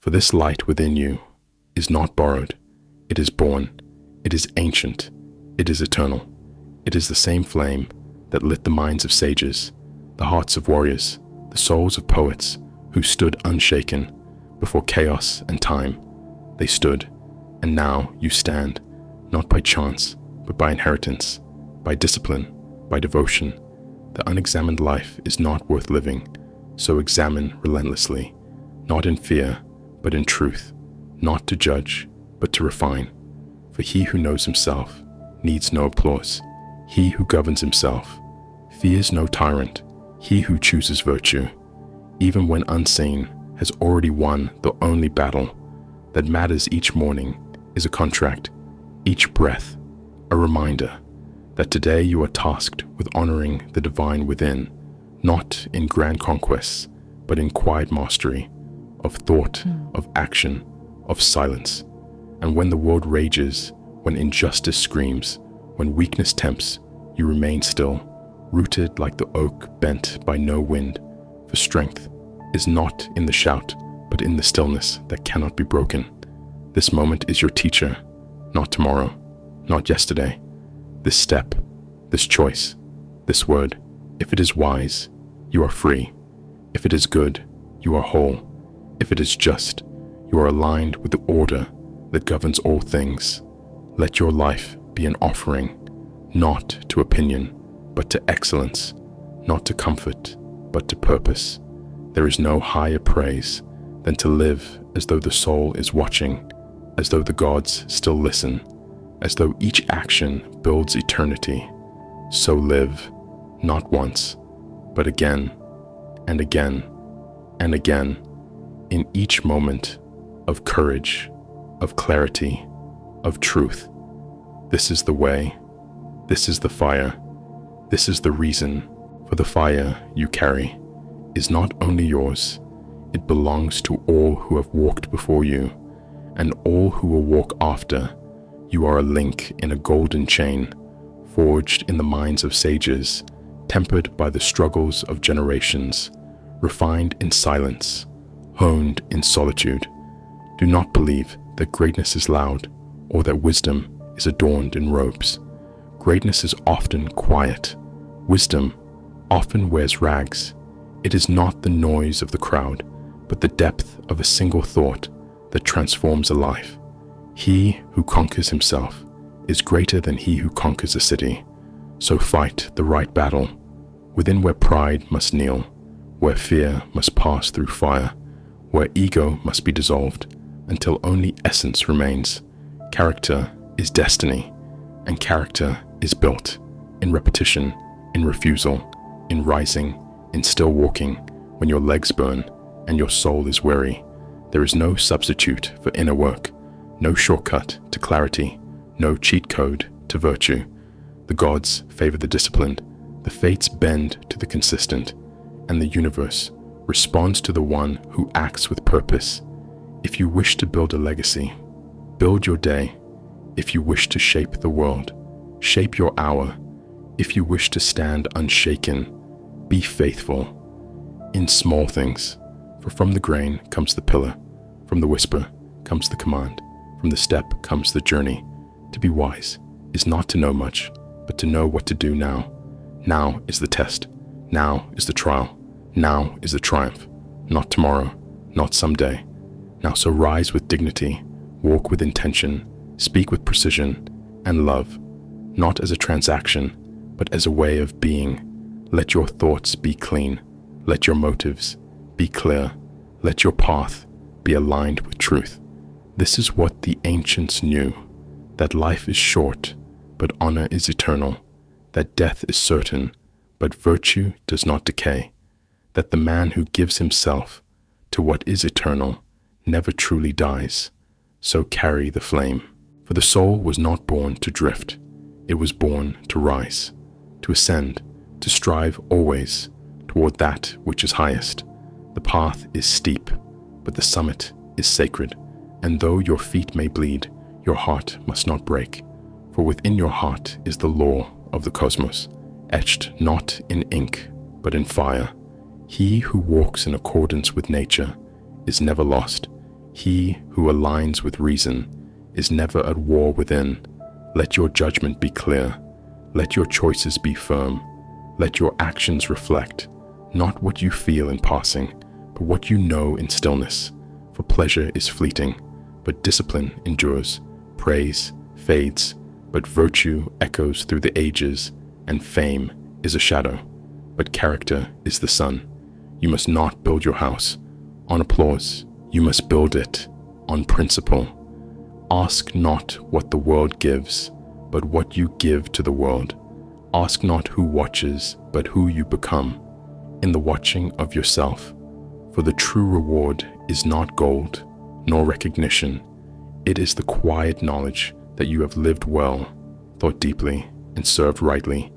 For this light within you is not borrowed, it is born, it is ancient, it is eternal. It is the same flame that lit the minds of sages, the hearts of warriors, the souls of poets who stood unshaken before chaos and time. They stood, and now you stand, not by chance, but by inheritance, by discipline, by devotion. The unexamined life is not worth living, so examine relentlessly, not in fear, but in truth, not to judge, but to refine. For he who knows himself needs no applause. He who governs himself fears no tyrant. He who chooses virtue, even when unseen, has already won the only battle that matters. Each morning is a contract, each breath a reminder that today you are tasked with honoring the divine within, not in grand conquests, but in quiet mastery of thought, of action, of silence. And when the world rages, when injustice screams, when weakness tempts, you remain still, rooted like the oak bent by no wind. For strength is not in the shout, but in the stillness that cannot be broken. This moment is your teacher, not tomorrow, not yesterday. This step, this choice, this word, if it is wise, you are free. If it is good, you are whole. If it is just, you are aligned with the order that governs all things. Let your life be an offering, not to opinion, but to excellence, not to comfort, but to purpose. There is no higher praise than to live as though the soul is watching, as though the gods still listen, as though each action builds eternity. So live, not once, but again, and again, and again, in each moment of courage, of clarity, of truth. This is the way, this is the fire, this is the reason. For the fire you carry is not only yours, it belongs to all who have walked before you, and all who will walk after. You are a link in a golden chain, forged in the minds of sages, tempered by the struggles of generations, refined in silence, honed in solitude. Do not believe that greatness is loud, or that wisdom is adorned in robes. Greatness is often quiet. Wisdom often wears rags. It is not the noise of the crowd, but the depth of a single thought that transforms a life. He who conquers himself is greater than he who conquers a city. So fight the right battle, within where pride must kneel, where fear must pass through fire, where ego must be dissolved, until only essence remains. Character is destiny, and character is built in repetition, in refusal, in rising, in still walking when your legs burn and your soul is weary. There is no substitute for inner work, no shortcut to clarity, no cheat code to virtue. The gods favor the disciplined, the fates bend to the consistent, and the universe responds to the one who acts with purpose. If you wish to build a legacy, build your day. If you wish to shape the world, shape your hour. If you wish to stand unshaken, be faithful in small things. For from the grain comes the pillar, from the whisper comes the command, from the step comes the journey. To be wise is not to know much, but to know what to do now. Now is the test. Now is the trial. Now is the triumph. Not tomorrow, not someday. Now so rise with dignity, walk with intention, speak with precision, and love, not as a transaction, but as a way of being. Let your thoughts be clean. Let your motives be clear. Let your path be aligned with truth. This is what the ancients knew, that life is short, but honor is eternal, that death is certain, but virtue does not decay, that the man who gives himself to what is eternal never truly dies. So carry the flame. For the soul was not born to drift. It was born to rise, to ascend, to strive always toward that which is highest. The path is steep, but the summit is sacred. And though your feet may bleed, your heart must not break. For within your heart is the law of the cosmos, etched not in ink, but in fire. He who walks in accordance with nature is never lost. He who aligns with reason is never at war within. Let your judgment be clear. Let your choices be firm. Let your actions reflect, not what you feel in passing, but what you know in stillness. For pleasure is fleeting, but discipline endures. Praise fades, but virtue echoes through the ages, and fame is a shadow, but character is the sun. You must not build your house on applause. You must build it on principle. Ask not what the world gives, but what you give to the world. Ask not who watches, but who you become in the watching of yourself. For the true reward is not gold, nor recognition. It is the quiet knowledge that you have lived well, thought deeply, and served rightly,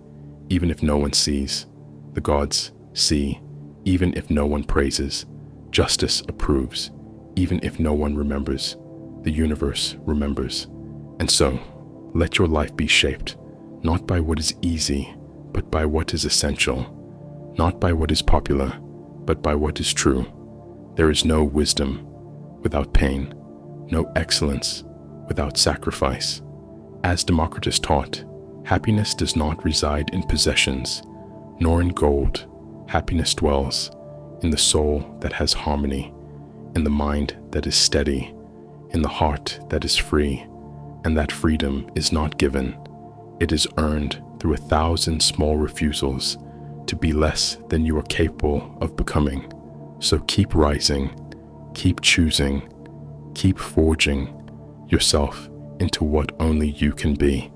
even if no one sees. The gods see, even if no one praises. Justice approves, even if no one remembers. The universe remembers. And so, let your life be shaped, not by what is easy, but by what is essential. Not by what is popular, but by what is true. There is no wisdom without pain, no excellence without sacrifice. As Democritus taught, happiness does not reside in possessions, nor in gold. Happiness dwells in the soul that has harmony, in the mind that is steady, in the heart that is free, and that freedom is not given. It is earned through 1,000 small refusals to be less than you are capable of becoming. So keep rising, keep choosing, keep forging yourself into what only you can be.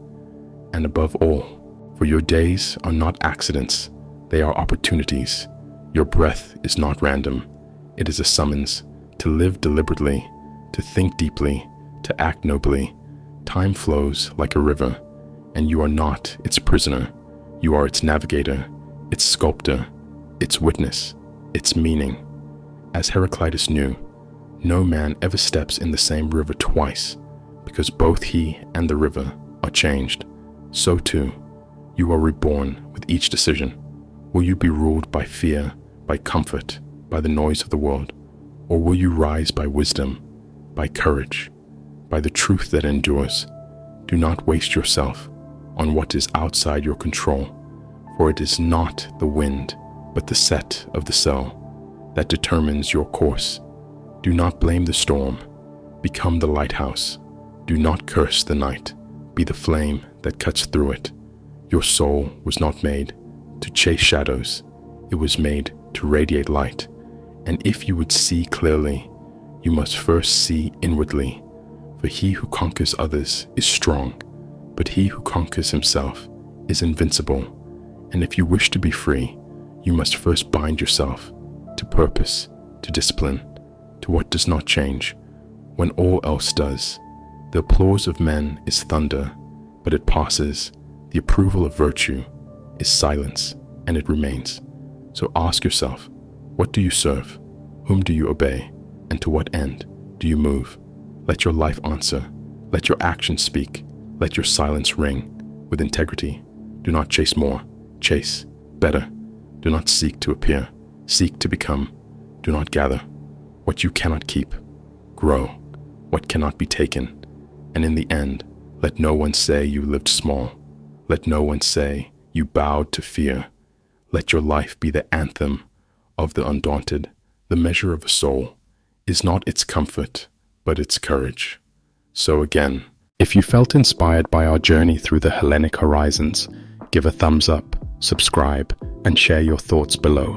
And above all, for your days are not accidents, they are opportunities. Your breath is not random. It is a summons to live deliberately, to think deeply, to act nobly. Time flows like a river, and you are not its prisoner. You are its navigator, its sculptor, its witness, its meaning. As Heraclitus knew, no man ever steps in the same river twice, because both he and the river are changed. So too, you are reborn with each decision. Will you be ruled by fear, by comfort, by the noise of the world? Or will you rise by wisdom, by courage, by the truth that endures? Do not waste yourself on what is outside your control, for it is not the wind, but the set of the sail that determines your course. Do not blame the storm. Become the lighthouse. Do not curse the night. Be the flame that cuts through it. Your soul was not made to chase shadows. It was made to radiate light. And if you would see clearly, you must first see inwardly. For he who conquers others is strong, but he who conquers himself is invincible. And if you wish to be free, you must first bind yourself to purpose, to discipline, to what does not change, when all else does. The applause of men is thunder, but it passes. The approval of virtue is silence, and it remains. So ask yourself, what do you serve? Whom do you obey? And to what end do you move? Let your life answer. Let your actions speak. Let your silence ring with integrity. Do not chase more. Chase better. Do not seek to appear. Seek to become. Do not gather what you cannot keep. Grow what cannot be taken. And in the end, let no one say you lived small. Let no one say you bowed to fear. Let your life be the anthem of the undaunted. The measure of a soul is not its comfort, but its courage. So again, if you felt inspired by our journey through the Hellenic horizons, give a thumbs up, subscribe, and share your thoughts below.